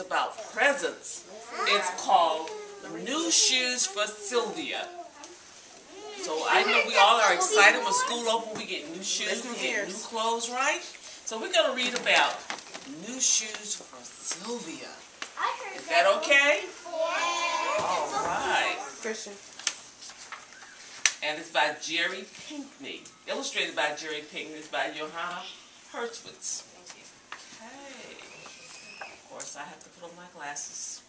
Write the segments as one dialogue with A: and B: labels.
A: about presents. It's called New Shoes for Sylvia. So I know we all are excited when school opens. We get new shoes, we get new clothes, right? So we're going to read about new shoes for Sylvia. Is that okay? All right.
B: Christian.
A: And it's by Jerry Pinkney. Illustrated by Jerry Pinkney. It's by Johanna Hertzwitz. Okay. Of course, I have to put on my glasses.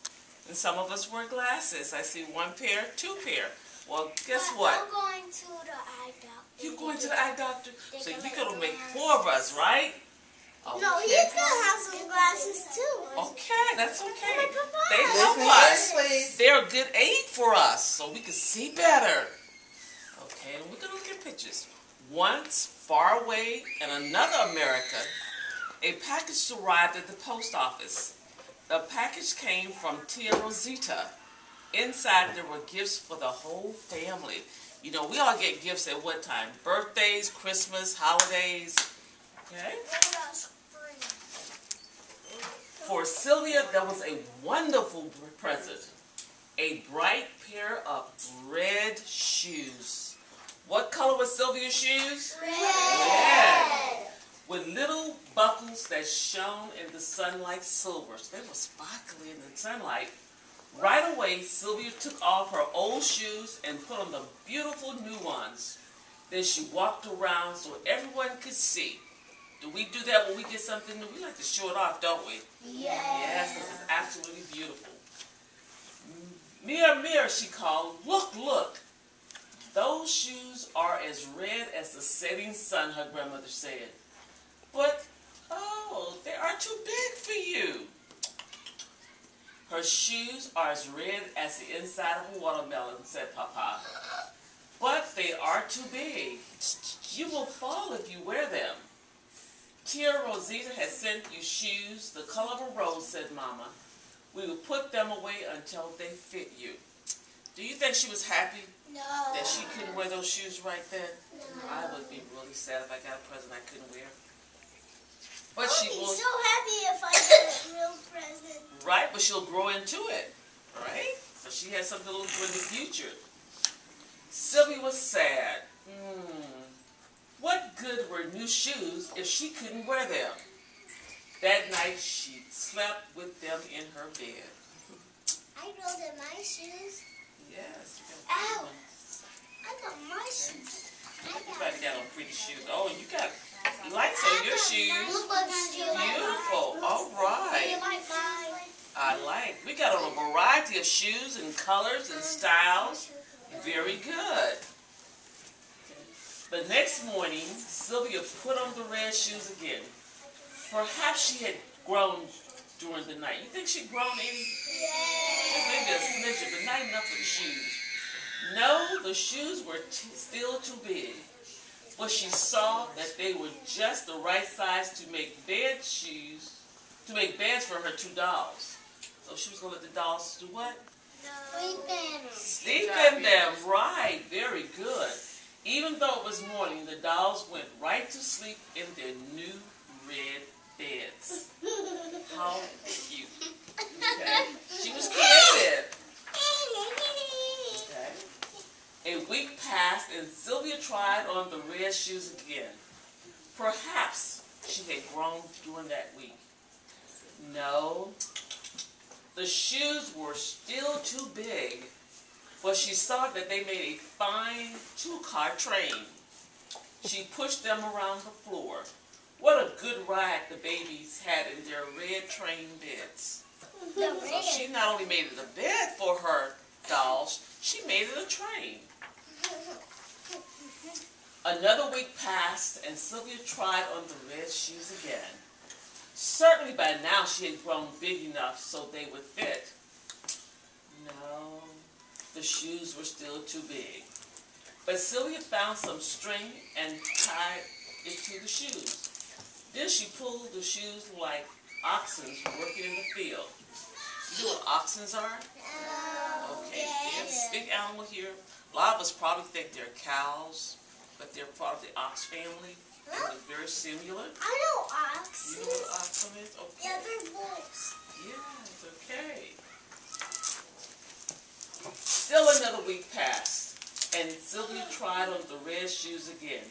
A: And some of us wear glasses. I see one pair, two pair. Well, guess what?
C: I'm going to the eye doctor.
A: You're going to the eye doctor? So you're going to make 4 of us, right? Okay.
C: No, he's going to have some glasses too.
A: Okay, that's okay. They help us. They're a good aid for us so we can see better. Okay, and we're going to look at pictures. Once, far away in another America, a package arrived at the post office. The package came from Tia Rosita. Inside there were gifts for the whole family. You know, we all get gifts at what time? Birthdays, Christmas, holidays. Okay? For Sylvia, there was a wonderful present. A bright pair of red shoes. What color was Sylvia's shoes? Red. With little buckles that shone in the sun like silver. So they were sparkly in the sunlight. Right away, Sylvia took off her old shoes and put on the beautiful new ones. Then she walked around so everyone could see. Do we do that when we get something new? We like to show it off, don't we? Yes, because it's absolutely beautiful. Mirror, mirror, she called. Look, look. Those shoes are as red as the setting sun, her grandmother said. But, oh, they are too big for you. Her shoes are as red as the inside of a watermelon, said Papa. But they are too big. You will fall if you wear them. Tia Rosita has sent you shoes the color of a rose, said Mama. We will put them away until they fit you. Do you think she was happy that she couldn't wear those shoes right then? No. I would be really sad if I got a present I couldn't wear. But
C: I'll be so happy if I get a real present.
A: Right, but she'll grow into it, right? So she has something to look for in the future. Sylvia was sad. What good were new shoes if she couldn't wear them? That night she slept with them in her bed.
C: I know they're my shoes.
A: Yes.
C: Ow! I got my shoes.
A: Everybody got on pretty shoes. Oh, you got lights on your shoes. Beautiful. All right. I like. We got on a variety of shoes and colors and styles. Very good. The next morning, Sylvia put on the red shoes again. Perhaps she had grown during the night. You think she'd grown any?
C: Yeah.
A: Maybe a smidgen, but not enough for the shoes. No, the shoes were still too big. But she saw that they were just the right size to make beds for her 2 dolls. So she was going to let the dolls do what? Sleep in them. Right. Very good. Even though it was morning, the dolls went right to sleep in their new red beds. How cute. Okay. She was creative. Okay. A week passed and Sylvia tried on the red shoes again. Perhaps she had grown during that week. No. The shoes were still too big, but she saw that they made a fine 2-car train. She pushed them around the floor. What a good ride the babies had in their red train beds. So she not only made it a bed for her dolls, she made it a train. Another week passed and Sylvia tried on the red shoes again. Certainly by now she had grown big enough so they would fit. No, the shoes were still too big. But Sylvia found some string and tied it to the shoes. Then she pulled the shoes like oxen working in the field. You know what oxen are? Okay, there's a big animal here. A lot of us probably think they're cows, but they're part of the ox family. They look very similar.
C: I know ox.
A: You know what oxen is? Okay.
C: Yeah, they're bulls.
A: Yes, okay. Still another week passed, and Sylvia tried on the red shoes again.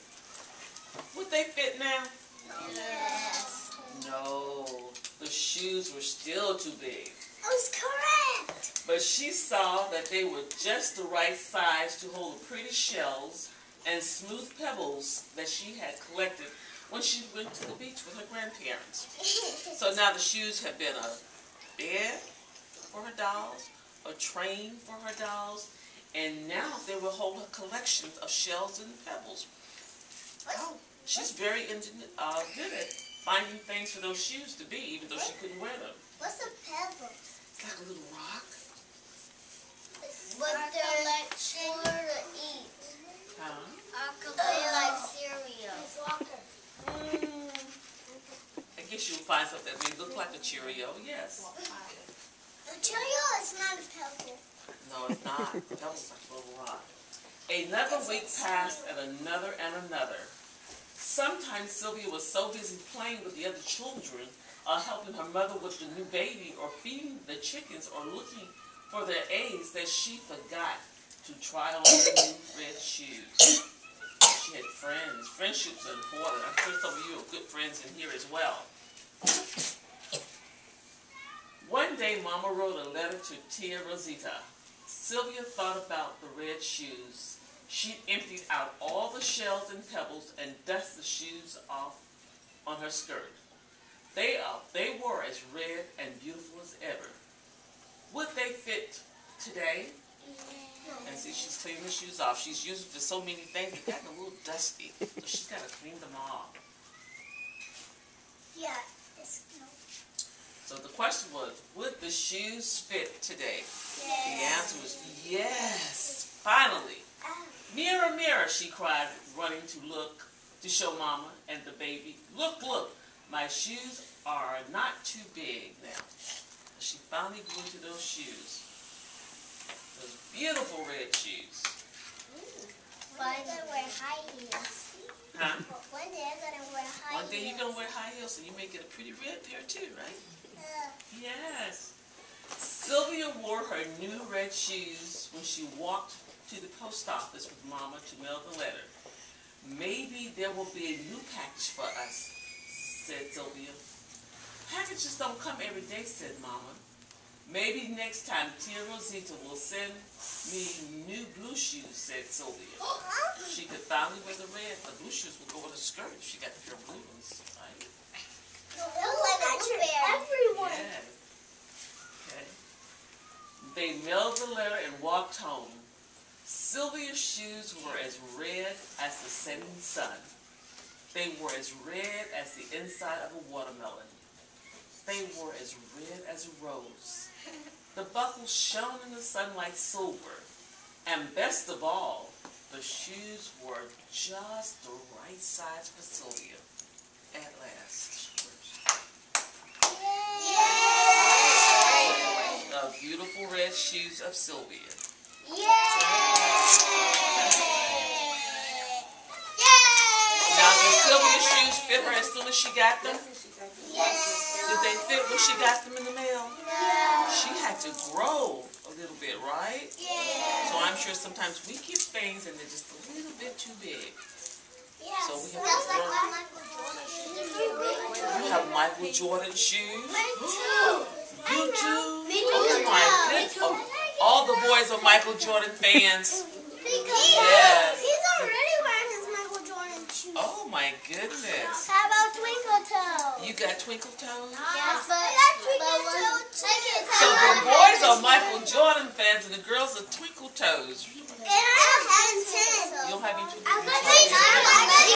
A: Would they fit now?
C: Yes.
A: No, the shoes were still too big.
C: I was correct.
A: But she saw that they were just the right size to hold the pretty shells and smooth pebbles that she had collected when she went to the beach with her grandparents. So now the shoes have been a bed for her dolls, a train for her dolls, and now they will hold her collections of shells and pebbles. Oh, she's very good at finding things for those shoes to be, even though she couldn't wear them.
C: What's a pebble?
A: It's like a little rock.
C: But they're like for to eat.
A: Huh?
C: They like cereal.
A: I guess you'll find something that may look like a Cheerio, yes.
C: A Cheerio is not a pebble.
A: No, it's not. That was like a little rock. Another week passed and another and another. Sometimes Sylvia was so busy playing with the other children, helping her mother with the new baby, or feeding the chickens, or looking for their eggs, that she forgot to try on her new red shoes. She had friends. Friendships are important. I'm sure some of you are good friends in here as well. One day, Mama wrote a letter to Tia Rosita. Sylvia thought about the red shoes. She emptied out all the shells and pebbles and dusted the shoes off on her skirt. They were as red and beautiful as ever. Would they fit today? Yeah. And see, she's cleaning the shoes off. She's used for so many things, they've gotten a little dusty. So she's got to clean them off.
C: Yeah.
A: So the question was, would the shoes fit today?
C: Yes.
A: The answer was yes. Finally. Mirror, mirror, she cried, running to show Mama and the baby. Look, look, my shoes are not too big now. She finally grew into those shoes. Those beautiful red shoes.
C: One day I'm going to wear high heels.
A: Huh?
C: One day I'm going to wear high heels.
A: One day you're going to wear high heels and you may get a pretty red pair too, right? Yes. Sylvia wore her new red shoes when she walked to the post office with Mama to mail the letter. Maybe there will be a new package for us, said Sylvia. Packages don't come every day, said Mama. Maybe next time Tia Rosita will send me new blue shoes, said Sylvia. She could finally wear the red. The blue shoes will go with a skirt if she got a pair of blue ones, right?
C: Everyone.
A: Yes. Okay. They mailed the letter and walked home. Sylvia's shoes were as red as the setting sun. They were as red as the inside of a watermelon. They were as red as a rose. The buckles shone in the sun like silver. And best of all, the shoes were just the right size for Sylvia. At last.
C: Yay!
A: The beautiful red shoes of Sylvia.
C: Yay!
A: Now, did Sylvia's shoes fit her as soon as she got them?
C: Yes.
A: Did they fit when she got them in the mail?
C: No.
A: She had to grow a little bit, right?
C: Yeah.
A: So I'm sure sometimes we get things and they're just a little bit too big.
C: Yes.
A: So we have to grow. You have Michael Jordan shoes? You too? Oh my goodness. Oh, all the boys are Michael Jordan fans. Yes.
C: He's already wearing his Michael Jordan shoes.
A: Oh my goodness.
C: How about Twinkle Toes?
A: You got twinkle toes?
C: Yes, but I got Twinkle Toes.
A: So the boys are Michael Jordan fans and the girls are twinkle toes.
C: And I don't have 10.
A: You don't have any twinkle
C: I
A: toes?
C: got